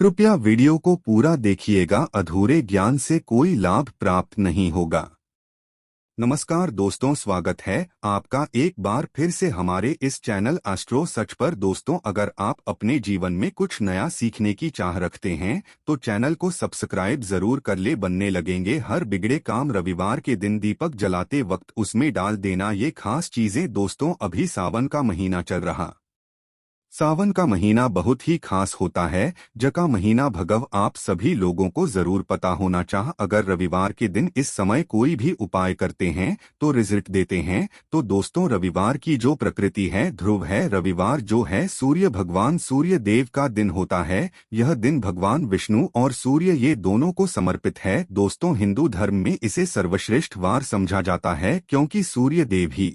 कृपया वीडियो को पूरा देखिएगा, अधूरे ज्ञान से कोई लाभ प्राप्त नहीं होगा। नमस्कार दोस्तों, स्वागत है आपका एक बार फिर से हमारे इस चैनल एस्ट्रो सच पर। दोस्तों, अगर आप अपने जीवन में कुछ नया सीखने की चाह रखते हैं तो चैनल को सब्सक्राइब जरूर कर ले। बनने लगेंगे हर बिगड़े काम रविवार के दिन दीपक जलाते वक्त उसमें डाल देना ये खास चीजें। दोस्तों, अभी सावन का महीना चल रहा। सावन का महीना बहुत ही खास होता है। जका महीना भगव आप सभी लोगों को जरूर पता होना चाह। अगर रविवार के दिन इस समय कोई भी उपाय करते हैं तो रिजल्ट देते हैं। तो दोस्तों, रविवार की जो प्रकृति है ध्रुव है। रविवार जो है सूर्य भगवान सूर्य देव का दिन होता है। यह दिन भगवान विष्णु और सूर्य ये दोनों को समर्पित है। दोस्तों, हिंदू धर्म में इसे सर्वश्रेष्ठ वार समझा जाता है क्योंकि सूर्य देव ही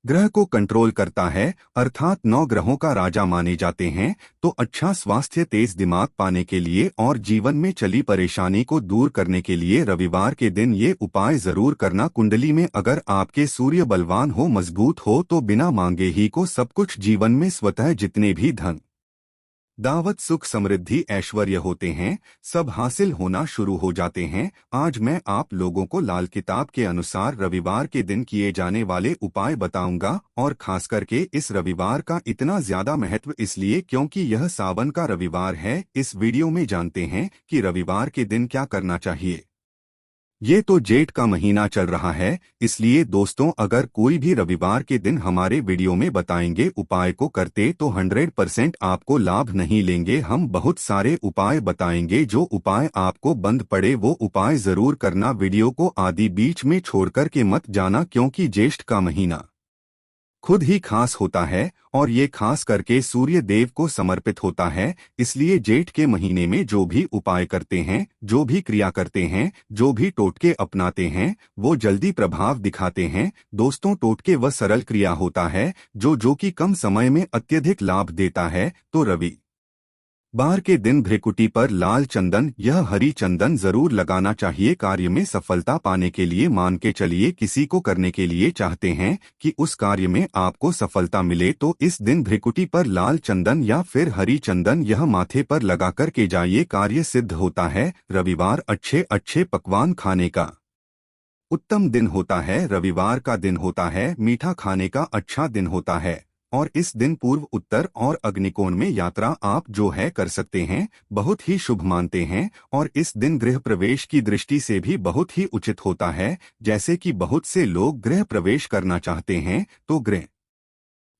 ग्रह को कंट्रोल करता है, अर्थात 9 ग्रहों का राजा माने जाते हैं। तो अच्छा स्वास्थ्य, तेज दिमाग पाने के लिए और जीवन में चली परेशानी को दूर करने के लिए रविवार के दिन ये उपाय जरूर करना। कुंडली में अगर आपके सूर्य बलवान हो, मजबूत हो तो बिना मांगे ही को सब कुछ जीवन में स्वतः जितने भी धन दावत, सुख, समृद्धि, ऐश्वर्य होते हैं सब हासिल होना शुरू हो जाते हैं। आज मैं आप लोगों को लाल किताब के अनुसार रविवार के दिन किए जाने वाले उपाय बताऊंगा। और खास करके इस रविवार का इतना ज्यादा महत्व इसलिए क्योंकि यह सावन का रविवार है। इस वीडियो में जानते हैं कि रविवार के दिन क्या करना चाहिए। ये तो जेठ का महीना चल रहा है, इसलिए दोस्तों, अगर कोई भी रविवार के दिन हमारे वीडियो में बताएंगे उपाय को करते तो 100% आपको लाभ नहीं लेंगे। हम बहुत सारे उपाय बताएंगे, जो उपाय आपको बंद पड़े वो उपाय जरूर करना। वीडियो को आदि बीच में छोड़कर के मत जाना क्योंकि ज्येष्ठ का महीना खुद ही खास होता है और ये खास करके सूर्य देव को समर्पित होता है। इसलिए जेठ के महीने में जो भी उपाय करते हैं, जो भी क्रिया करते हैं, जो भी टोटके अपनाते हैं वो जल्दी प्रभाव दिखाते हैं। दोस्तों, टोटके वह सरल क्रिया होता है जो कि कम समय में अत्यधिक लाभ देता है। तो रवि बार के दिन भ्रिकुटी पर लाल चंदन, यह हरी चंदन जरूर लगाना चाहिए। कार्य में सफलता पाने के लिए मान के चलिए किसी को करने के लिए चाहते हैं कि उस कार्य में आपको सफलता मिले तो इस दिन भ्रिकुटी पर लाल चंदन या फिर हरी चंदन यह माथे पर लगा कर के जाइए, कार्य सिद्ध होता है। रविवार अच्छे अच्छे पकवान खाने का उत्तम दिन होता है। रविवार का दिन होता है मीठा खाने का अच्छा दिन होता है। और इस दिन पूर्व, उत्तर और अग्निकोण में यात्रा आप जो है कर सकते हैं, बहुत ही शुभ मानते हैं। और इस दिन गृह प्रवेश की दृष्टि से भी बहुत ही उचित होता है। जैसे कि बहुत से लोग गृह प्रवेश करना चाहते हैं तो गृह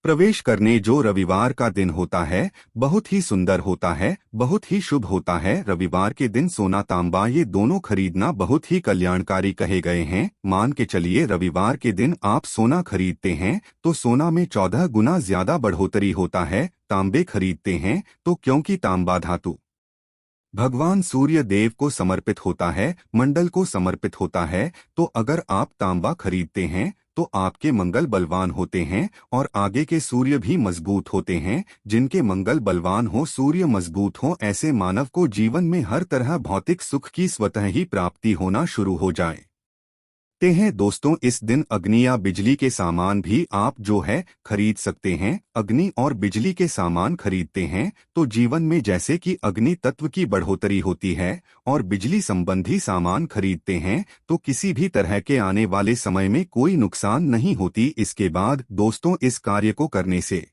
प्रवेश करने जो रविवार का दिन होता है बहुत ही सुंदर होता है, बहुत ही शुभ होता है। रविवार के दिन सोना तांबा ये दोनों खरीदना बहुत ही कल्याणकारी कहे गए हैं। मान के चलिए रविवार के दिन आप सोना खरीदते हैं तो सोना में 14 गुना ज्यादा बढ़ोतरी होता है। तांबे खरीदते हैं तो क्योंकि तांबा धातु भगवान सूर्य देव को समर्पित होता है, मंडल को समर्पित होता है। तो अगर आप तांबा खरीदते हैं तो आपके मंगल बलवान होते हैं और आगे के सूर्य भी मजबूत होते हैं। जिनके मंगल बलवान हो, सूर्य मजबूत हो, ऐसे मानव को जीवन में हर तरह भौतिक सुख की स्वतः ही प्राप्ति होना शुरू हो जाए ते हैं। दोस्तों, इस दिन अग्नि या बिजली के सामान भी आप जो है खरीद सकते हैं। अग्नि और बिजली के सामान खरीदते हैं तो जीवन में जैसे कि अग्नि तत्व की बढ़ोतरी होती है और बिजली संबंधी सामान खरीदते हैं तो किसी भी तरह के आने वाले समय में कोई नुकसान नहीं होती। इसके बाद दोस्तों, इस कार्य को करने से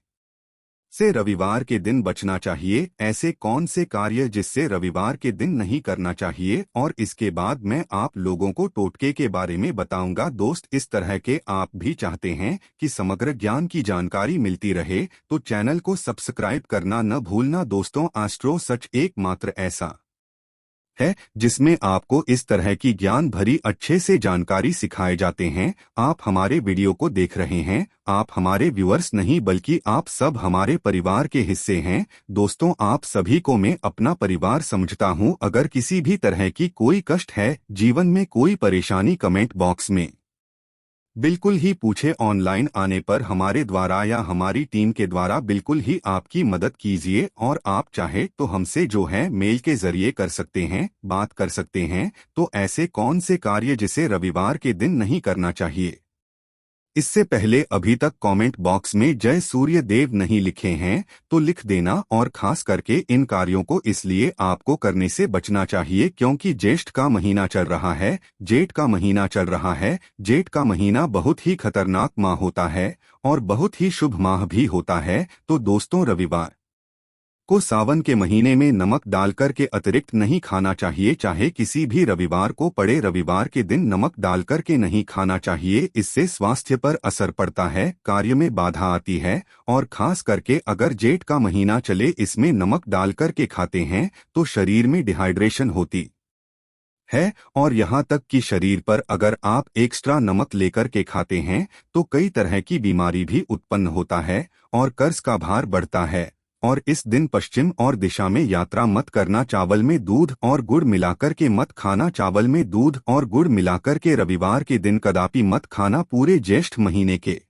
रविवार के दिन बचना चाहिए। ऐसे कौन से कार्य जिससे रविवार के दिन नहीं करना चाहिए, और इसके बाद मैं आप लोगों को टोटके के बारे में बताऊंगा। दोस्त, इस तरह के आप भी चाहते हैं कि समग्र ज्ञान की जानकारी मिलती रहे तो चैनल को सब्सक्राइब करना न भूलना। दोस्तों, एस्ट्रो सच एकमात्र ऐसा है जिसमें आपको इस तरह की ज्ञान भरी अच्छे से जानकारी सिखाए जाते हैं। आप हमारे वीडियो को देख रहे हैं, आप हमारे व्यूअर्स नहीं बल्कि आप सब हमारे परिवार के हिस्से हैं। दोस्तों, आप सभी को मैं अपना परिवार समझता हूं। अगर किसी भी तरह की कोई कष्ट है, जीवन में कोई परेशानी, कमेंट बॉक्स में बिल्कुल ही पूछे। ऑनलाइन आने पर हमारे द्वारा या हमारी टीम के द्वारा बिल्कुल ही आपकी मदद कीजिए। और आप चाहे तो हमसे जो है मेल के जरिए कर सकते हैं, बात कर सकते हैं। तो ऐसे कौन से कार्य जिसे रविवार के दिन नहीं करना चाहिए। इससे पहले अभी तक कमेंट बॉक्स में जय सूर्य देव नहीं लिखे हैं तो लिख देना, और खास करके इन कार्यों को इसलिए आपको करने से बचना चाहिए क्योंकि ज्येष्ठ का महीना चल रहा है, जेठ का महीना चल रहा है। जेठ का महीना बहुत ही खतरनाक माह होता है और बहुत ही शुभ माह भी होता है। तो दोस्तों, रविवार को सावन के महीने में नमक डालकर के अतिरिक्त नहीं खाना चाहिए, चाहे किसी भी रविवार को पड़े। रविवार के दिन नमक डालकर के नहीं खाना चाहिए, इससे स्वास्थ्य पर असर पड़ता है, कार्य में बाधा आती है। और खास करके अगर जेठ का महीना चले इसमें नमक डालकर के खाते हैं तो शरीर में डिहाइड्रेशन होती है, और यहाँ तक कि शरीर पर अगर आप एक्स्ट्रा नमक लेकर के खाते हैं तो कई तरह की बीमारी भी उत्पन्न होता है और कर्ज का भार बढ़ता है। और इस दिन पश्चिम और दिशा में यात्रा मत करना, चावल में दूध और गुड़ मिलाकर के मत खाना, चावल में दूध और गुड़ मिलाकर के रविवार के दिन कदापि मत खाना। पूरे ज्येष्ठ महीने के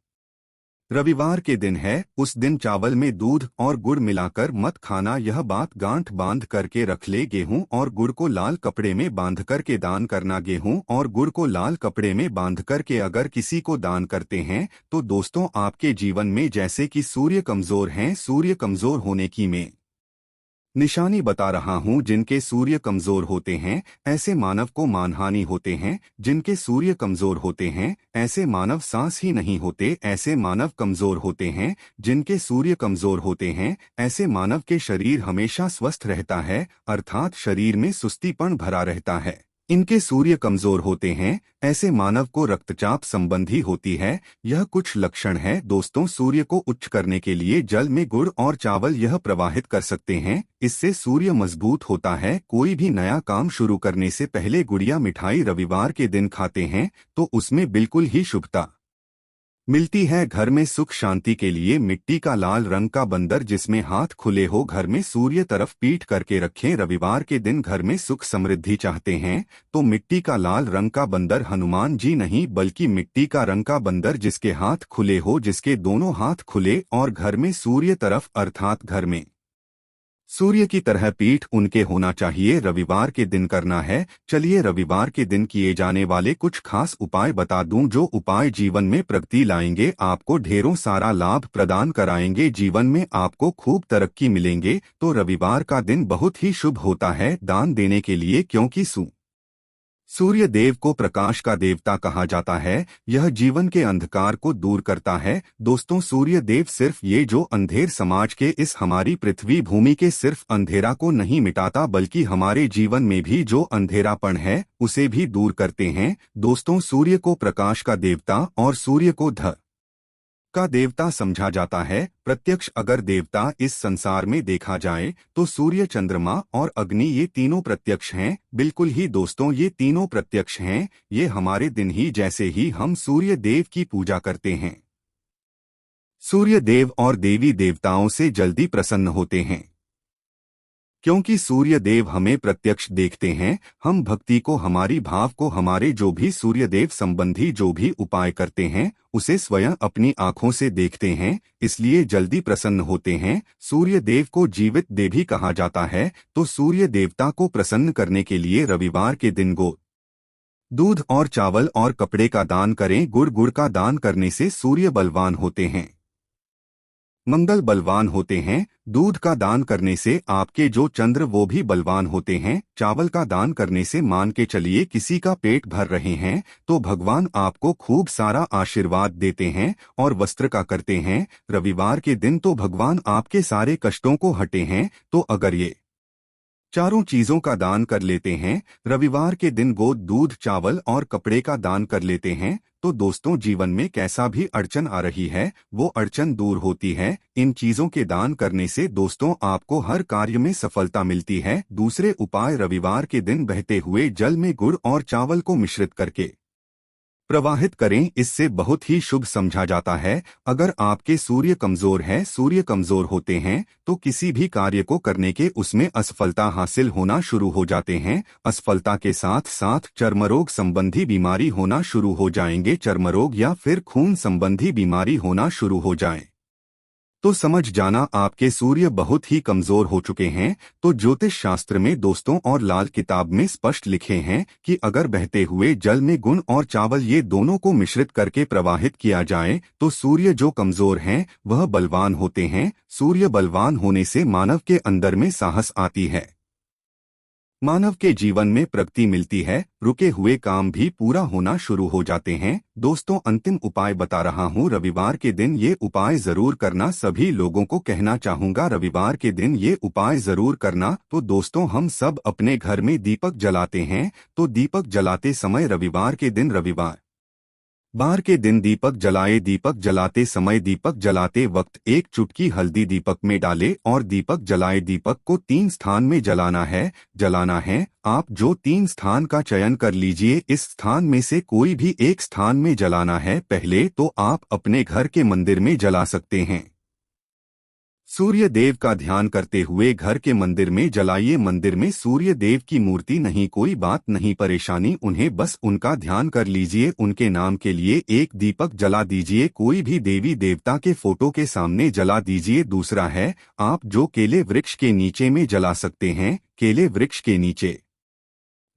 रविवार के दिन है, उस दिन चावल में दूध और गुड़ मिलाकर मत खाना। यह बात गांठ बांध करके रख ले। गेहूं और गुड़ को लाल कपड़े में बांध करके दान करना। गेहूं और गुड़ को लाल कपड़े में बांध करके अगर किसी को दान करते हैं तो दोस्तों आपके जीवन में जैसे कि सूर्य कमजोर हैं, सूर्य कमजोर होने की मैं निशानी बता रहा हूं। जिनके सूर्य कमजोर होते हैं ऐसे मानव को मानहानि होते हैं। जिनके सूर्य कमजोर होते हैं ऐसे मानव सांस ही नहीं होते, ऐसे मानव कमजोर होते हैं। जिनके सूर्य कमजोर होते हैं ऐसे मानव के शरीर हमेशा स्वस्थ रहता है, अर्थात शरीर में सुस्तीपन भरा रहता है। इनके सूर्य कमजोर होते हैं ऐसे मानव को रक्तचाप संबंधी होती है। यह कुछ लक्षण है दोस्तों। सूर्य को उच्च करने के लिए जल में गुड़ और चावल यह प्रवाहित कर सकते हैं, इससे सूर्य मजबूत होता है। कोई भी नया काम शुरू करने से पहले गुड़िया मिठाई रविवार के दिन खाते हैं तो उसमें बिल्कुल ही शुभता मिलती है। घर में सुख शांति के लिए मिट्टी का लाल रंग का बंदर जिसमें हाथ खुले हो घर में सूर्य तरफ पीठ करके रखें। रविवार के दिन घर में सुख समृद्धि चाहते हैं तो मिट्टी का लाल रंग का बंदर, हनुमान जी नहीं बल्कि मिट्टी का रंग का बंदर जिसके हाथ खुले हो, जिसके दोनों हाथ खुले और घर में सूर्य तरफ अर्थात घर में सूर्य की तरह पीठ उनके होना चाहिए, रविवार के दिन करना है। चलिए रविवार के दिन किए जाने वाले कुछ खास उपाय बता दूं, जो उपाय जीवन में प्रगति लाएंगे, आपको ढेरों सारा लाभ प्रदान कराएंगे, जीवन में आपको खूब तरक्की मिलेंगे। तो रविवार का दिन बहुत ही शुभ होता है दान देने के लिए, क्योंकि सूर्य देव को प्रकाश का देवता कहा जाता है। यह जीवन के अंधकार को दूर करता है। दोस्तों, सूर्य देव सिर्फ ये जो अंधेर समाज के इस हमारी पृथ्वी भूमि के सिर्फ अंधेरा को नहीं मिटाता, बल्कि हमारे जीवन में भी जो अंधेरापन है उसे भी दूर करते हैं। दोस्तों, सूर्य को प्रकाश का देवता और सूर्य को ध का देवता समझा जाता है। प्रत्यक्ष अगर देवता इस संसार में देखा जाए तो सूर्य, चंद्रमा और अग्नि ये तीनों प्रत्यक्ष हैं। बिल्कुल ही दोस्तों, ये तीनों प्रत्यक्ष हैं। ये हमारे दिन ही जैसे ही हम सूर्य देव की पूजा करते हैं, सूर्य देव और देवी देवताओं से जल्दी प्रसन्न होते हैं, क्योंकि सूर्य देव हमें प्रत्यक्ष देखते हैं। हम भक्ति को, हमारी भाव को, हमारे जो भी सूर्य देव संबंधी जो भी उपाय करते हैं उसे स्वयं अपनी आंखों से देखते हैं, इसलिए जल्दी प्रसन्न होते हैं। सूर्य देव को जीवित देव भी कहा जाता है। तो सूर्य देवता को प्रसन्न करने के लिए रविवार के दिन दूध और चावल और कपड़े का दान करें। गुड़ का दान करने से सूर्य बलवान होते हैं, मंगल बलवान होते हैं। दूध का दान करने से आपके जो चंद्र वो भी बलवान होते हैं। चावल का दान करने से मान के चलिए किसी का पेट भर रहे हैं तो भगवान आपको खूब सारा आशीर्वाद देते हैं। और वस्त्र का करते हैं रविवार के दिन तो भगवान आपके सारे कष्टों को हटे हैं। तो अगर ये चारों चीजों का दान कर लेते हैं, रविवार के दिन दूध, चावल और कपड़े का दान कर लेते हैं, तो दोस्तों जीवन में कैसा भी अड़चन आ रही है वो अड़चन दूर होती है। इन चीजों के दान करने से दोस्तों आपको हर कार्य में सफलता मिलती है। दूसरे उपाय, रविवार के दिन बहते हुए जल में गुड़ और चावल को मिश्रित करके प्रवाहित करें, इससे बहुत ही शुभ समझा जाता है। अगर आपके सूर्य कमजोर है, सूर्य कमजोर होते हैं तो किसी भी कार्य को करने के उसमें असफलता हासिल होना शुरू हो जाते हैं। असफलता के साथ साथ चर्मरोग संबंधी बीमारी होना शुरू हो जाएंगे, चर्मरोग या फिर खून संबंधी बीमारी होना शुरू हो जाए। तो समझ जाना आपके सूर्य बहुत ही कमजोर हो चुके हैं। तो ज्योतिष शास्त्र में दोस्तों और लाल किताब में स्पष्ट लिखे हैं कि अगर बहते हुए जल में गुण और चावल ये दोनों को मिश्रित करके प्रवाहित किया जाए तो सूर्य जो कमजोर हैं वह बलवान होते हैं। सूर्य बलवान होने से मानव के अंदर में साहस आती है, मानव के जीवन में प्रगति मिलती है, रुके हुए काम भी पूरा होना शुरू हो जाते हैं। दोस्तों अंतिम उपाय बता रहा हूँ, रविवार के दिन ये उपाय जरूर करना। सभी लोगों को कहना चाहूँगा रविवार के दिन ये उपाय जरूर करना। तो दोस्तों हम सब अपने घर में दीपक जलाते हैं, तो दीपक जलाते समय रविवार के दिन बार के दिन दीपक जलाए। दीपक जलाते समय दीपक जलाते वक्त एक चुटकी हल्दी दीपक में डाले और दीपक जलाए। दीपक को 3 स्थान में जलाना है। आप जो 3 स्थान का चयन कर लीजिए, इस स्थान में से कोई भी एक स्थान में जलाना है। पहले तो आप अपने घर के मंदिर में जला सकते हैं। सूर्य देव का ध्यान करते हुए घर के मंदिर में जलाइए। मंदिर में सूर्य देव की मूर्ति नहीं, कोई बात नहीं, परेशानी, उन्हें बस उनका ध्यान कर लीजिए। उनके नाम के लिए एक दीपक जला दीजिए, कोई भी देवी देवता के फोटो के सामने जला दीजिए। दूसरा है, आप जो केले वृक्ष के नीचे में जला सकते हैं, केले वृक्ष के नीचे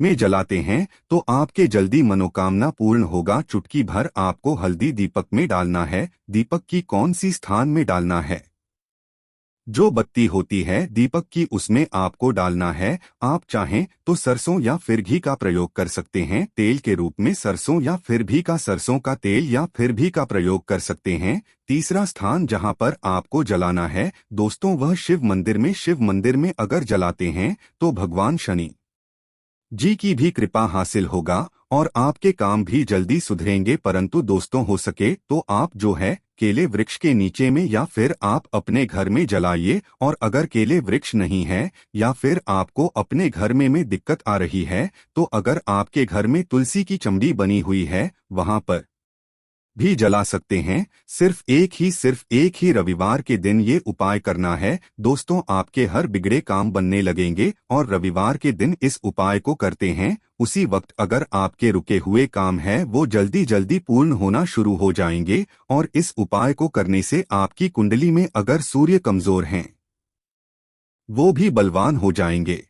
में जलाते हैं तो आपके जल्दी मनोकामना पूर्ण होगा। चुटकी भर आपको हल्दी दीपक में डालना है। दीपक की कौन सी स्थान में डालना है? जो बत्ती होती है दीपक की, उसमें आपको डालना है। आप चाहें तो सरसों या फिर घी का प्रयोग कर सकते हैं, तेल के रूप में सरसों या फिर घी का, सरसों का तेल या फिर घी का प्रयोग कर सकते हैं। तीसरा स्थान जहां पर आपको जलाना है दोस्तों वह शिव मंदिर में। शिव मंदिर में अगर जलाते हैं तो भगवान शनि जी की भी कृपा हासिल होगा और आपके काम भी जल्दी सुधरेंगे। परंतु दोस्तों हो सके तो आप जो है केले वृक्ष के नीचे में या फिर आप अपने घर में जलाइए। और अगर केले वृक्ष नहीं है या फिर आपको अपने घर में दिक्कत आ रही है तो अगर आपके घर में तुलसी की चमड़ी बनी हुई है वहां पर भी जला सकते हैं। सिर्फ एक ही रविवार के दिन ये उपाय करना है दोस्तों, आपके हर बिगड़े काम बनने लगेंगे। और रविवार के दिन इस उपाय को करते हैं उसी वक्त अगर आपके रुके हुए काम है वो जल्दी जल्दी पूर्ण होना शुरू हो जाएंगे। और इस उपाय को करने से आपकी कुंडली में अगर सूर्य कमजोर हैं वो भी बलवान हो जाएंगे।